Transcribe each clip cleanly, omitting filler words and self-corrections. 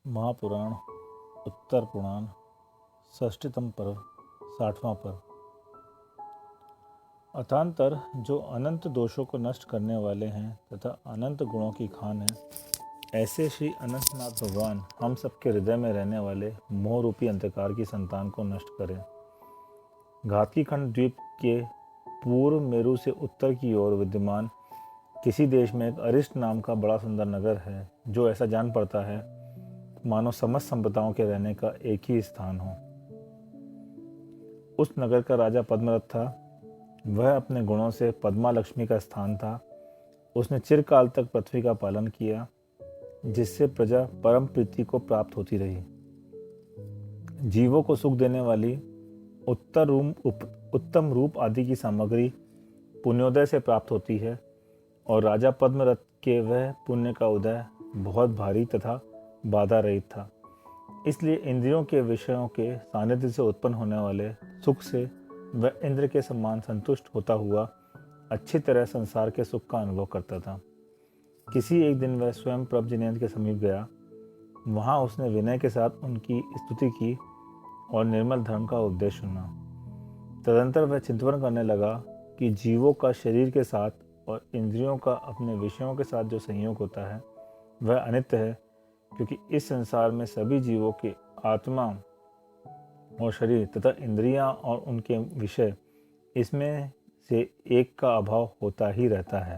महापुराण उत्तर पुराण षष्ठीतम पर्व 60वां पर्व। अथांतर जो अनंत दोषों को नष्ट करने वाले हैं तथा अनंत गुणों की खान है, ऐसे श्री अनंतनाथ भगवान हम सबके हृदय में रहने वाले मोह रूपी अंधकार की संतान को नष्ट करें। घातकी खंड द्वीप के पूर्व मेरु से उत्तर की ओर विद्यमान किसी देश में एक अरिष्ट नाम का बड़ा सुंदर नगर है, जो ऐसा जान पड़ता है मानो समस्त संप्रदायों के रहने का एक ही स्थान हो। उस नगर का राजा पद्मरथ था। वह अपने गुणों से पद्मा लक्ष्मी का स्थान था। उसने चिरकाल तक पृथ्वी का पालन किया, जिससे प्रजा परम प्रीति को प्राप्त होती रही। जीवों को सुख देने वाली उत्तम रूप आदि की सामग्री पुण्योदय से प्राप्त होती है, और राजा पद्मरथ के वह पुण्य का उदय बहुत भारी तथा बाधा रहित था। इसलिए इंद्रियों के विषयों के सानिध्य से उत्पन्न होने वाले सुख से वह इंद्र के समान संतुष्ट होता हुआ अच्छी तरह संसार के सुख का अनुभव करता था। किसी एक दिन वह स्वयं प्रभ जिनेंद्र के समीप गया। वहां उसने विनय के साथ उनकी स्तुति की और निर्मल धर्म का उपदेश सुना। तदंतर वह चिंतन करने लगा कि जीवों का शरीर के साथ और इंद्रियों का अपने विषयों के साथ जो संयोग होता है वह अनित्य है, क्योंकि इस संसार में सभी जीवों के आत्मा और शरीर तथा इंद्रियां और उनके विषय, इसमें से एक का अभाव होता ही रहता है।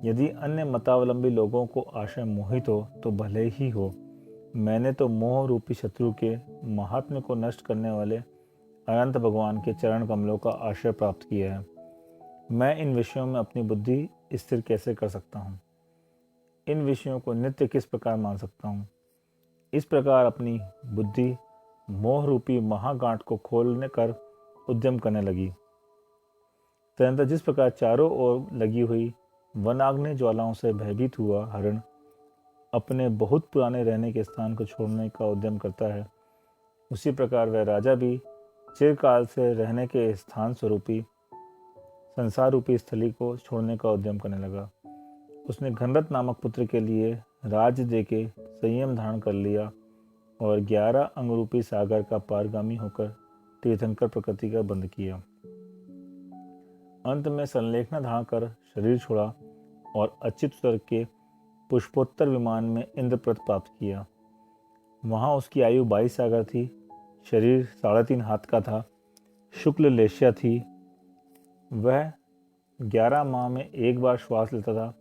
यदि अन्य मतावलंबी लोगों को आशय मोहित हो तो भले ही हो, मैंने तो मोह रूपी शत्रु के महात्म्य को नष्ट करने वाले अनंत भगवान के चरण कमलों का आश्रय प्राप्त किया है। मैं इन विषयों में अपनी बुद्धि स्थिर कैसे कर सकता हूँ? इन विषयों को नित्य किस प्रकार मान सकता हूँ? इस प्रकार अपनी बुद्धि मोह रूपी महागांठ को खोलने कर उद्यम करने लगी। तदनंतर जिस प्रकार चारों ओर लगी हुई वनाग्नि ज्वालाओं से भयभीत हुआ हरण अपने बहुत पुराने रहने के स्थान को छोड़ने का उद्यम करता है, उसी प्रकार वह राजा भी चिरकाल से रहने के स्थान स्वरूपी संसार रूपी स्थली को छोड़ने का उद्यम करने लगा। उसने घनरथ नामक पुत्र के लिए राज्य देके संयम धारण कर लिया और 11 अंगरूपी सागर का पारगामी होकर तीर्थंकर प्रकृति का बंध किया। अंत में संलेखना धारण कर शरीर छोड़ा और अच्युत स्वर्ग के पुष्पोत्तर विमान में इंद्रप्रथ प्राप्त किया। वहां उसकी आयु 22 सागर थी। शरीर 3.5 हाथ का था। शुक्ल लेश्या थी। वह 11 माह में एक बार श्वास लेता था।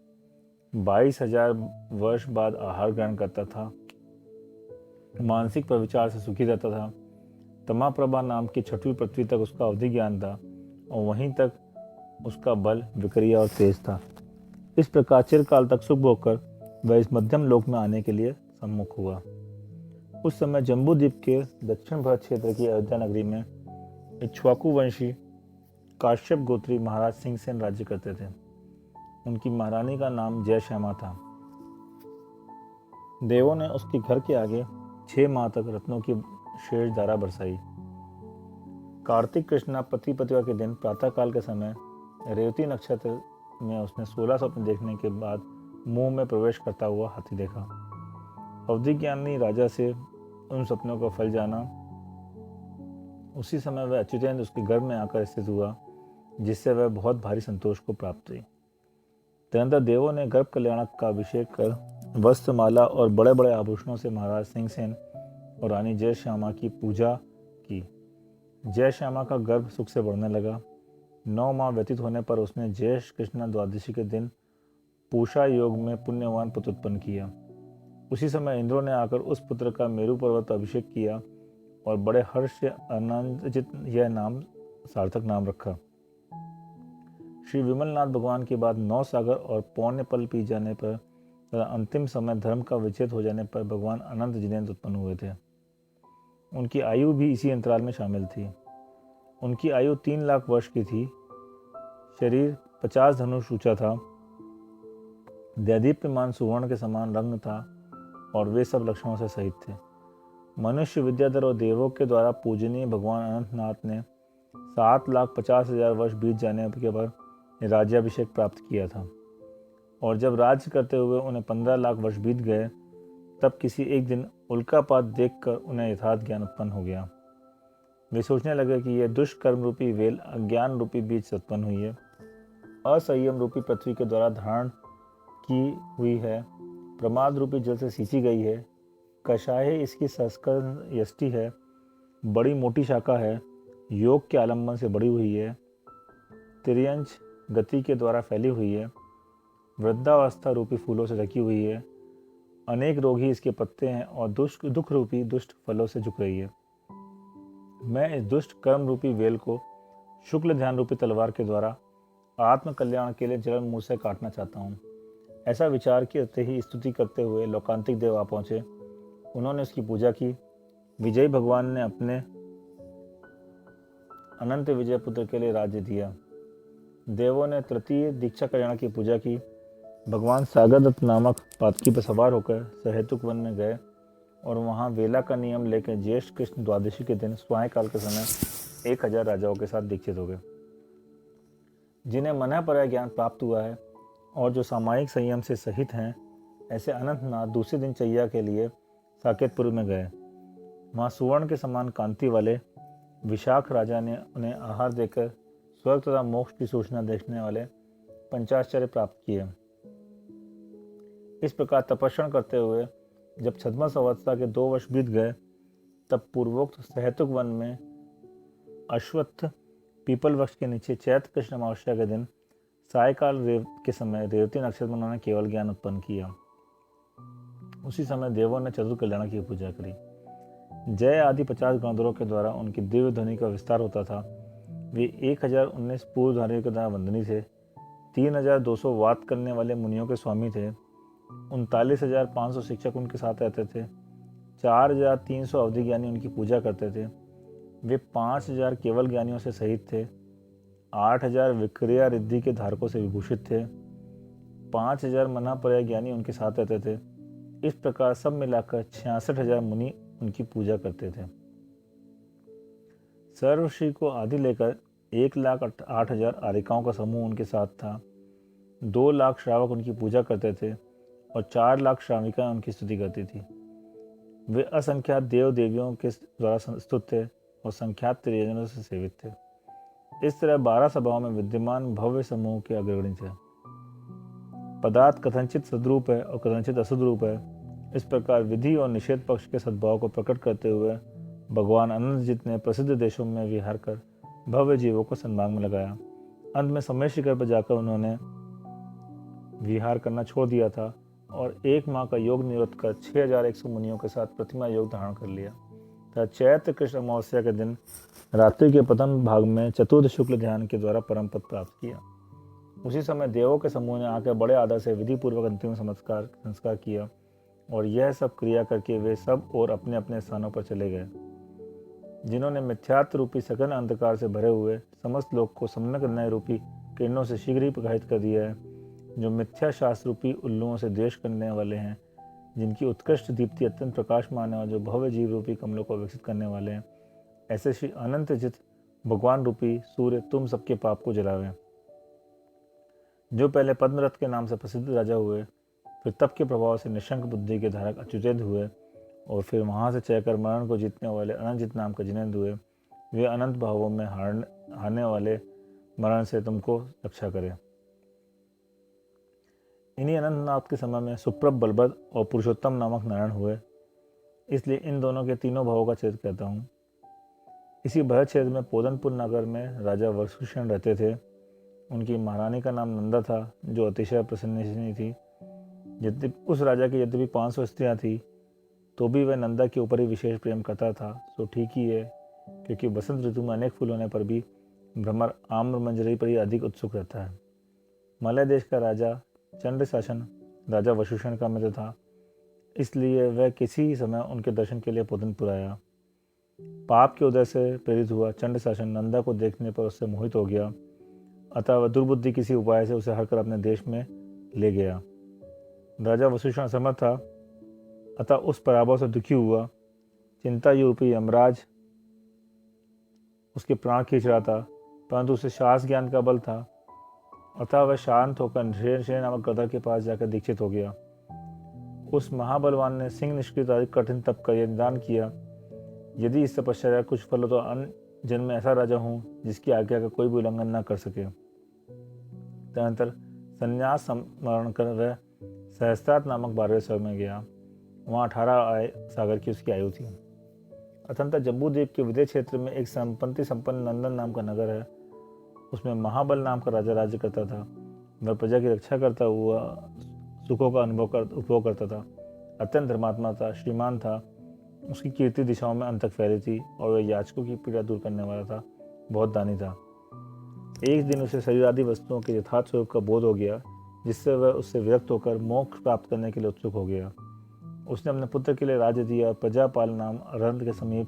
22,000 वर्ष बाद आहार ग्रहण करता था। मानसिक प्रविचार से सुखी रहता था। तमाप्रभा नाम की 6वीं पृथ्वी तक उसका अवधि ज्ञान था, और वहीं तक उसका बल विक्रिया और तेज था। इस प्रकार चिरकाल तक सुख भोगकर वह इस मध्यम लोक में आने के लिए सम्मुख हुआ। उस समय जम्बू द्वीप के दक्षिण भारत क्षेत्र की अयोध्या नगरी में इक्ष्वाकु वंशी काश्यप गोत्री महाराज सिंहसेन राज्य करते थे। उनकी महारानी का नाम जयश्यामा था। देवों ने उसके घर के आगे 6 माह तक रत्नों की शेष धारा बरसाई। कार्तिक कृष्णा पति पतिवा के दिन प्रातःकाल के समय रेवती नक्षत्र में उसने 16 स्वप्न देखने के बाद मुंह में प्रवेश करता हुआ हाथी देखा। अवधि ज्ञानी राजा से उन सपनों का फल जाना। उसी समय वह अच्युतेंद्र उसके गर्भ में आकर स्थित हुआ, जिससे वह बहुत भारी संतोष को प्राप्त हुई। तदनंतर देवों ने गर्भ कल्याणक का अभिषेक कर वस्त्रमाला और बड़े बड़े आभूषणों से महाराज सिंहसेन और रानी जयश्यामा की पूजा की। जयश्यामा का गर्भ सुख से बढ़ने लगा। 9 माह व्यतीत होने पर उसने जयेश कृष्णा द्वादशी के दिन पूषा योग में पुण्यवान पुत्र उत्पन्न किया। उसी समय इंद्रों ने आकर उस पुत्र का मेरु पर्वत अभिषेक किया और बड़े हर्ष से आनंदित यह नाम सार्थक नाम रखा। श्री विमलनाथ भगवान के बाद 9 सागर और पौने पल पी जाने पर तथा अंतिम समय धर्म का विच्छेद हो जाने पर भगवान अनंत जिनेंद्र उत्पन्न हुए थे। उनकी आयु भी इसी अंतराल में शामिल थी। उनकी आयु 3 लाख वर्ष की थी। शरीर 50 धनुष ऊंचा था। दैदीप्यमान सुवर्ण के समान रंग था, और वे सब लक्षणों से सहित थे। मनुष्य विद्याधर और देवों के द्वारा पूजनीय भगवान अनंतनाथ ने 7,50,000 वर्ष बीत जाने के बाद राज्याभिषेक प्राप्त किया था, और जब राज्य करते हुए उन्हें 15 लाख वर्ष बीत गए तब किसी एक दिन उल्कापात देखकर उन्हें यथार्थ ज्ञान उत्पन्न हो गया। वे सोचने लगे कि यह दुष्कर्म रूपी वेल अज्ञान रूपी बीज से उत्पन्न हुई है, असंयम रूपी पृथ्वी के द्वारा धारण की हुई है, प्रमाद रूपी जल से सींची गई है, कषाय इसकी संस्करण यष्टि है, बड़ी मोटी शाखा है, योग के आलंबन से बड़ी हुई है, तिर्यंच गति के द्वारा फैली हुई है, वृद्धावस्था रूपी फूलों से ढकी हुई है, अनेक रोगी इसके पत्ते हैं और दुख रूपी दुष्ट फलों से झुक रही है। मैं इस दुष्ट कर्म रूपी वेल को शुक्ल ध्यान रूपी तलवार के द्वारा आत्म कल्याण के लिए जलन मुंह से काटना चाहता हूँ। ऐसा विचार करते ही स्तुति करते हुए लोकांतिक देव आ पहुंचे। उन्होंने उसकी पूजा की। विजयी भगवान ने अपने अनंत विजय पुत्र के लिए राज्य दिया। देवों ने तृतीय दीक्षा कल्याण की पूजा की। भगवान सागरदत्त नामक पातकी पर सवार होकर सहेतुक वन में गए और वहां वेला का नियम लेकर ज्येष्ठ कृष्ण द्वादशी के दिन स्वायंकाल के समय 1000 राजाओं के साथ दीक्षित हो गए। जिन्हें मनः पर ज्ञान प्राप्त हुआ है और जो सामायिक संयम से सहित हैं, ऐसे अनंतनाथ दूसरे दिन चैया के लिए साकेतपुर में गए। वहाँ सुवर्ण के समान कांति वाले विशाख राजा ने उन्हें आहार देकर स्वर्ग तथा मोक्ष की सूचना देखने वाले पंचाश्चर्य प्राप्त किए। इस प्रकार तपस्या करते हुए जब छद्म संवत्सर के 2 वर्ष बीत गए, तब पूर्वोक्त सहेतुक वन में अश्वत्थ पीपल वृक्ष के नीचे चैत्र कृष्ण अमावस्या के दिन सायकाल के समय रेवती नक्षत्र में उन्होंने केवल ज्ञान उत्पन्न किया। उसी समय देवों ने चतुर कल्याण की पूजा करी। जय आदि 50 गणधरों के द्वारा उनकी दिव्य ध्वनि का विस्तार होता था। वे 1019 पूर्व ध्वनि के द्वारा वंदनीय थे। 3200 वात करने वाले मुनियों के स्वामी थे। 39,500 शिक्षक उनके साथ रहते थे। 4,300 अवधि ज्ञानी उनकी पूजा करते थे। वे 5,000 केवल ज्ञानियों से सहित थे। 8,000 विक्रिया रिद्धि के धारकों से विभूषित थे। 5,000 मनापर्य ज्ञानी उनके साथ रहते थे। इस प्रकार सब मिलाकर 66,000 मुनि उनकी पूजा करते थे। सर्वश्री को आदि लेकर 1,08,000 आरिकाओं का समूह उनके साथ था। 2 लाख श्रावक उनकी पूजा करते थे और 4 लाख श्राविकाएं उनकी स्तुति करती थी। वे असंख्यात देव देवियों के द्वारा स्तुत थे और संख्यात त्रियजनों से सेवित थे। इस तरह 12 सभाओं में विद्यमान भव्य समूह के अग्रणी थे। पदार्थ कथनचित सद्रूप है और कथनचित असद्रूप है। इस प्रकार विधि और निषेध पक्ष के सद्भाव को प्रकट करते हुए भगवान अनंतजित ने प्रसिद्ध देशों में विहार कर भव्य जीवों को सन्मार्ग में लगाया। अंत में समय शिखर पर जाकर उन्होंने विहार करना छोड़ दिया था और 1 माह का योग निवृत्त कर 6100 मुनियों के साथ प्रतिमा योग धारण कर लिया तथा चैत्र कृष्ण अमावस्या के दिन रात्रि के प्रथम भाग में चतुर्थ शुक्ल ध्यान के द्वारा परम पद प्राप्त किया। उसी समय देवों के समूह ने आकर बड़े आदर से विधि पूर्वक अंतिम संस्कार किया और यह सब क्रिया करके वे सब और अपने अपने स्थानों पर चले गए। जिन्होंने मिथ्यात्व रूपी सघन अंधकार से भरे हुए समस्त लोक को सम्यक न्याय रूपी किरणों से शीघ्र ही प्रकाशित कर दिया है, जो मिथ्या शास्त्र रूपी उल्लुओं से द्वेष करने वाले हैं, जिनकी उत्कृष्ट दीप्ति अत्यंत प्रकाशमान है और जो भव्य जीव रूपी कमलों को विकसित करने वाले हैं, ऐसे श्री अनंत जित भगवान रूपी सूर्य तुम सबके पाप को जलावे। जो पहले पद्मरथ के नाम से प्रसिद्ध राजा हुए, फिर तप के प्रभाव से निशंक बुद्धि के धारक अच्युतेंद्र हुए और फिर वहां से चयकर मरण को जीतने वाले अनंतजित नाम का जिनेंद्र हुए, वे अनंत भावों में हारने वाले मरण से तुमको रक्षा करे। इन्हीं अनंतनाथ के समय में सुप्रभ बलभद्र और पुरुषोत्तम नामक नारायण हुए, इसलिए इन दोनों के तीनों भावों का छेद कहता हूँ। इसी भरत क्षेत्र में पोदनपुर नगर में राजा वसुषण रहते थे। उनकी महारानी का नाम नंदा था, जो अतिशय प्रसन्नवदनी थी। यद्यपि उस राजा की 500 स्त्रियां थी, तो भी वह नंदा के ऊपर ही विशेष प्रेम करता था। तो ठीक ही है, क्योंकि बसंत ऋतु में अनेक फूल होने पर भी भ्रमर आम्र मंजरी पर ही अधिक उत्सुक रहता है। मलय देश का राजा चंड शासन राजा वसुषण का मित्र था, इसलिए वह किसी समय उनके दर्शन के लिए पोदनपुर आया। पाप के उदय से प्रेरित हुआ चंड शासन नंदा को देखने पर उससे मोहित हो गया, अतः वह दुर्बुद्धि किसी उपाय से उसे हरकर अपने देश में ले गया। राजा वसुषण असमर्थ था, अतः उस पराभव से दुखी हुआ। चिंता यूपी यमराज उसके प्राण खींच रहा था, परंतु उसे शास्त्र ज्ञान का बल था, अतः वह शांत होकर शेर नामक गदर के पास जाकर दीक्षित हो गया। उस महाबलवान ने सिंह निष्क्रिय अधिक कठिन तप कर यह निदान किया, यदि इस तपस्या का कुछ फल हो तो अन्य जन्म में ऐसा राजा हूँ जिसकी आज्ञा का कोई भी उल्लंघन न कर सके। तदनंतर संन्यास स्मरण कर वह सहस्त्रार्थ नामक 12वें स्वर्ग में गया। वहाँ 18 सागर की उसकी आयु थी। अतंतर जम्बूद्वीप के विदेश क्षेत्र में एक संपत्ति संपन्न नंदन नाम का नगर है। उसमें महाबल नाम का राजा राज्य करता था। वह प्रजा की रक्षा करता हुआ सुखों का उपभोग करता था। अत्यंत धर्मात्मा था, श्रीमान था। उसकी कीर्ति दिशाओं में अंत तक फैली थी और वह याचकों की पीड़ा दूर करने वाला था, बहुत दानी था। एक दिन उसे शरीर आदि वस्तुओं के यथार्थ स्वरूप का बोध हो गया, जिससे वह उससे विरक्त होकर मोक्ष प्राप्त करने के लिए उत्सुक हो गया। उसने अपने पुत्र के लिए राज्य दिया और प्रजापाल नाम अरहंत के समीप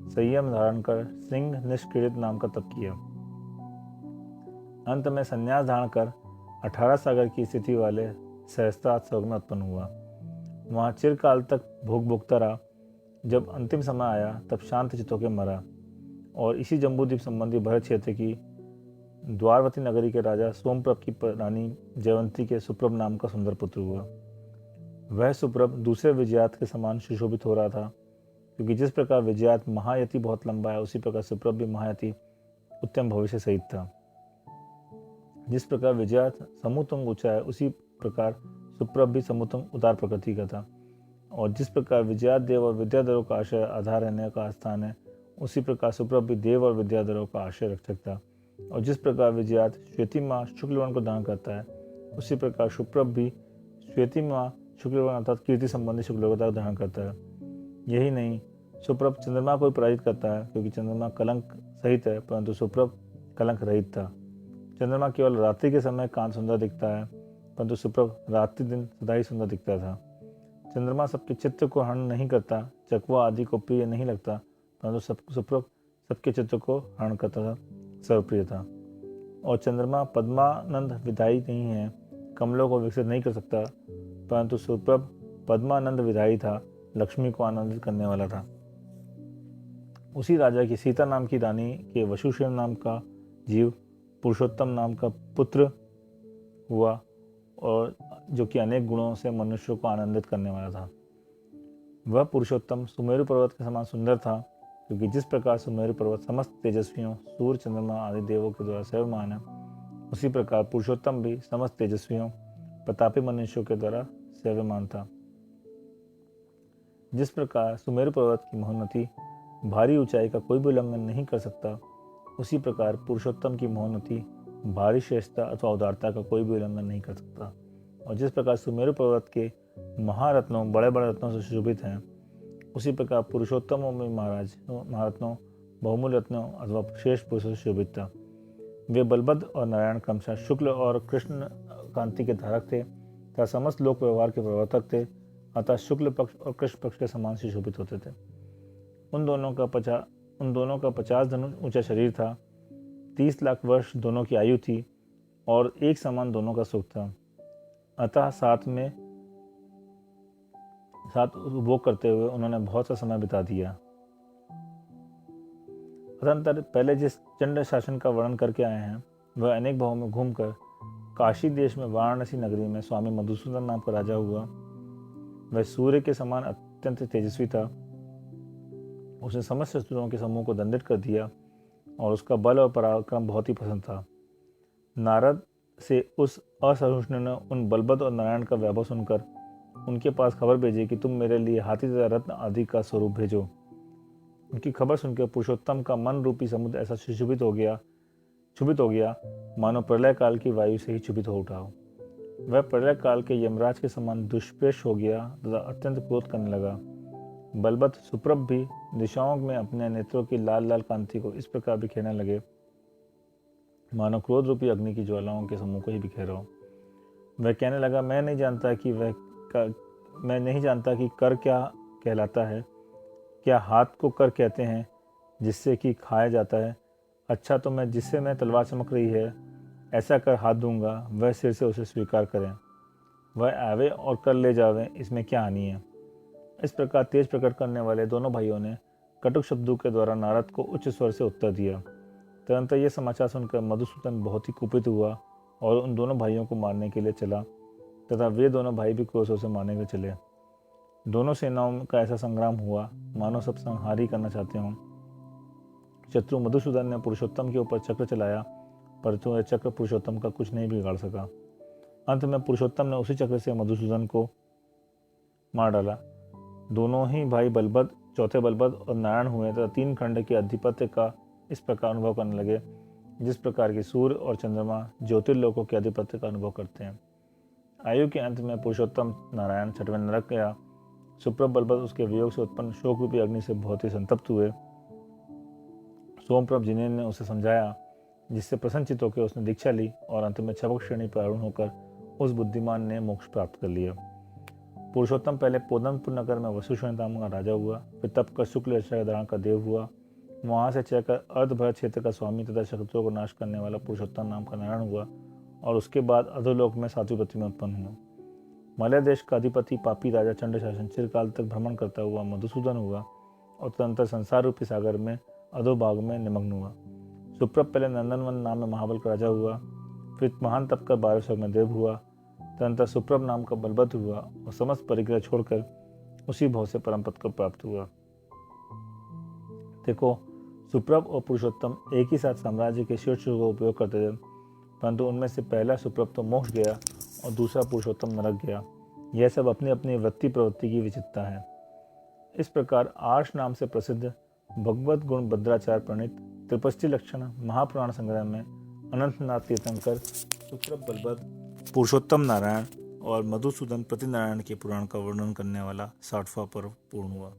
संयम धारण कर सिंह निष्क्रिय नाम का तप किया। अंत में संन्यास धारण कर 18 सागर की स्थिति वाले सहस्त्रार्थ स्वर्ग में उत्पन्न हुआ। वहाँ चिरकाल तक भोग भोगता रहा। जब अंतिम समय आया तब शांत चित्त होकर मरा और इसी जम्बूद्वीप संबंधी भरत क्षेत्र की द्वारवती नगरी के राजा सोमप्रभ की रानी जयवंती के सुप्रभ नाम का सुंदर पुत्र हुआ। वह सुप्रभ दूसरे विजयात के समान सुशोभित हो रहा था, क्योंकि जिस प्रकार विजयात महायति बहुत लंबा है, उसी प्रकार सुप्रभ भी महायति उत्तम भविष्य सहित था। जिस प्रकार विजयात समुतम ऊंचा है, उसी प्रकार सुप्रभ भी समुतम उदार प्रकृति का था। और जिस प्रकार विजयात देव और विद्याधरों का आश्रय आधार रहने का स्थान है, उसी प्रकार सुप्रभ भी देव और विद्याधरों का आश्रय रक्षक था। और जिस प्रकार विजयात श्वेतिमा शुक्लवर्ण को दान करता है, उसी प्रकार सुप्रभ भी श्वेतिमा शुक्लवर्ण अर्थात कीर्ति संबंधी शुक्लवर्ण का धारण करता है। यही नहीं, सुप्रभ चंद्रमा को पराजित करता है, क्योंकि चंद्रमा कलंक सहित है, परंतु सुप्रभ कलंक रहित था। चंद्रमा केवल रात्रि के समय कांत सुंदर दिखता है, परंतु सुप्रभ रात्रि दिन सदा ही सुंदर दिखता था। चंद्रमा सबके चित्त को हरण नहीं करता, चकवा आदि को प्रिय नहीं लगता, परंतु सुप्रभ सबके चित्त को हरण करता था, सर्वप्रिय था। और चंद्रमा पद्मानंद विधायी नहीं है, कमलों को विकसित नहीं कर सकता, परंतु सुप्रभ पद्मानंद विधायी था, लक्ष्मी को आनंदित करने वाला था। उसी राजा की सीता नाम की रानी के वसुसेन नाम का जीव पुरुषोत्तम नाम का पुत्र हुआ, और जो कि अनेक गुणों से मनुष्यों को आनंदित करने वाला था। वह पुरुषोत्तम सुमेरु पर्वत के समान सुंदर था, क्योंकि जिस प्रकार सुमेरु पर्वत समस्त तेजस्वियों सूर्य चंद्रमा आदि देवों के द्वारा सेव्यमान है, उसी प्रकार पुरुषोत्तम भी समस्त तेजस्वियों प्रतापी मनुष्यों के द्वारा सेव्यमान था। जिस प्रकार सुमेरु पर्वत की महोन्नति भारी ऊंचाई का कोई भी उल्लंघन नहीं कर सकता, उसी प्रकार पुरुषोत्तम की महोन्नति भारी श्रेष्ठता अथवा उदारता का कोई भी उल्लंघन नहीं कर सकता। और जिस प्रकार सुमेरु पर्वत के महारत्नों बड़े बड़े रत्नों से सुशोभित हैं, उसी प्रकार पुरुषोत्तमों में महारत्नों बहुमूल्य रत्नों अथवा शेष पुरुषों से शोभित था। वे बलभद्र और नारायण क्रमशः शुक्ल और कृष्ण कांति के धारक थे तथा समस्त लोक व्यवहार के प्रवर्तक थे, अतः शुक्ल पक्ष और कृष्ण पक्ष के समान सुशोभित होते थे। उन दोनों का 50 धनुष ऊंचा शरीर था, 30 लाख वर्ष दोनों की आयु थी और एक समान दोनों का सुख था। अतः साथ उपभोग करते हुए उन्होंने बहुत सा समय बिता दिया। तदनंतर पहले जिस चंड शासन का वर्णन करके आए हैं, वह अनेक भावों में घूमकर काशी देश में वाराणसी नगरी में स्वामी मधुसूदन नाम का राजा हुआ। वह सूर्य के समान अत्यंत तेजस्वी था। उसने समस्त शत्रुओं के समूह को दंडित कर दिया और उसका बल और पराक्रम बहुत ही पसंद था। नारद से उस असहिष्णु ने उन बलभद्र और नारायण का वैभव सुनकर उनके पास खबर भेजी कि तुम मेरे लिए हाथी तथा रत्न आदि का स्वरूप भेजो। उनकी खबर सुनकर पुरुषोत्तम का मन रूपी समुद्र ऐसा क्षुभित हो गया मानो प्रलय काल की वायु से ही क्षुभित हो उठा हो। वह प्रलय काल के यमराज के समान दुष्पेश हो गया तथा अत्यंत क्रोध करने लगा। बलभद्र सुप्रभ भी दिशाओं में अपने नेत्रों की लाल लाल कांति को इस प्रकार बिखेरने लगे मानो क्रोध रूपी अग्नि की ज्वालाओं के समूह को ही बिखेरा हो। वह कहने लगा, मैं नहीं जानता कि कर क्या कहलाता है। क्या हाथ को कर कहते हैं जिससे कि खाया जाता है? अच्छा, तो मैं जिससे मैं तलवार चमक रही है ऐसा कर हाथ दूंगा, वह सिर से उसे स्वीकार करें। वह आवे और कर ले जावे, इसमें क्या हानि है? इस प्रकार तेज प्रकट करने वाले दोनों भाइयों ने कटुक शब्दों के द्वारा नारद को उच्च स्वर से उत्तर दिया। तुरंत यह समाचार सुनकर मधुसूदन बहुत ही कुपित हुआ और उन दोनों भाइयों को मारने के लिए चला तथा वे दोनों भाई भी क्रोध से मारने के लिए चले। दोनों सेनाओं का ऐसा संग्राम हुआ मानो सब संहारी करना चाहते हों। शत्रु मधुसूदन ने पुरुषोत्तम के ऊपर चक्र चलाया, परंतु यह चक्र पुरुषोत्तम का कुछ नहीं बिगाड़ सका। अंत में पुरुषोत्तम ने उसी चक्र से मधुसूदन को मार डाला। दोनों ही भाई बलभद्र, चौथे बलभद्र और नारायण हुए तथा 3 खंड के अधिपत्य का इस प्रकार अनुभव करने लगे जिस प्रकार की सूर्य और चंद्रमा ज्योतिर्लोकों के अधिपत्य का अनुभव करते हैं। आयु के अंत में पुरुषोत्तम नारायण छठवें नरक गया। सुप्रभ बलभद्र उसके वियोग से उत्पन्न शोक रूपी अग्नि से बहुत ही संतप्त हुए। सोमप्रभ जिनेन्द्र ने उसे समझाया, जिससे प्रसन्नचित होकर उसने दीक्षा ली और अंत में छपक श्रेणी पर आरूढ़ होकर उस बुद्धिमान ने मोक्ष प्राप्त कर लिया। पुरुषोत्तम पहले पोदनपुर नगर में वसुश्वनी नाम का राजा हुआ, फिर तप कर शुक्ल यक्षगान का देव हुआ। वहां से चलकर अर्धभरत क्षेत्र का स्वामी तथा शत्रुओं को नाश करने वाला पुरुषोत्तम नाम का नारायण हुआ और उसके बाद अधोलोक में सातवीं पृथ्वी में उत्पन्न हुआ। मलय देश का अधिपति पापी राजा चंड शासन चिरकाल तक भ्रमण करता हुआ मधुसूदन हुआ और तदंतर संसार रूपी सागर में अधोभाग में निमग्न हुआ। सुप्रभ पहले नंदनवन नाम में महाबल का राजा हुआ, फिर महान तप कर 12 वर्ष में देव हुआ। तदंतर सुप्रभ नाम का बलभद्र हुआ और समस्त परिग्रह छोड़कर उसी भाव से परम पद को प्राप्त हुआ। देखो, सुप्रभ और पुरुषोत्तम एक ही साथ साम्राज्य के शीर्ष का उपयोग करते थे, परंतु उनमें से पहला सुप्रभ तो मोक्ष गया और दूसरा पुरुषोत्तम नरक गया। यह सब अपनी अपनी वृत्ति प्रवृत्ति की विचित्रता है। इस प्रकार आर्ष नाम से प्रसिद्ध भगवत गुण भद्राचार्य प्रणीत त्रिपष्टि लक्षण महापुराण संग्रह में अनंतनाथ तीर्थंकर सुप्रभ बलभद्र पुरुषोत्तम नारायण और मधुसूदन प्रतिनारायण के पुराण का वर्णन करने वाला 60वां पर्व पूर्ण हुआ।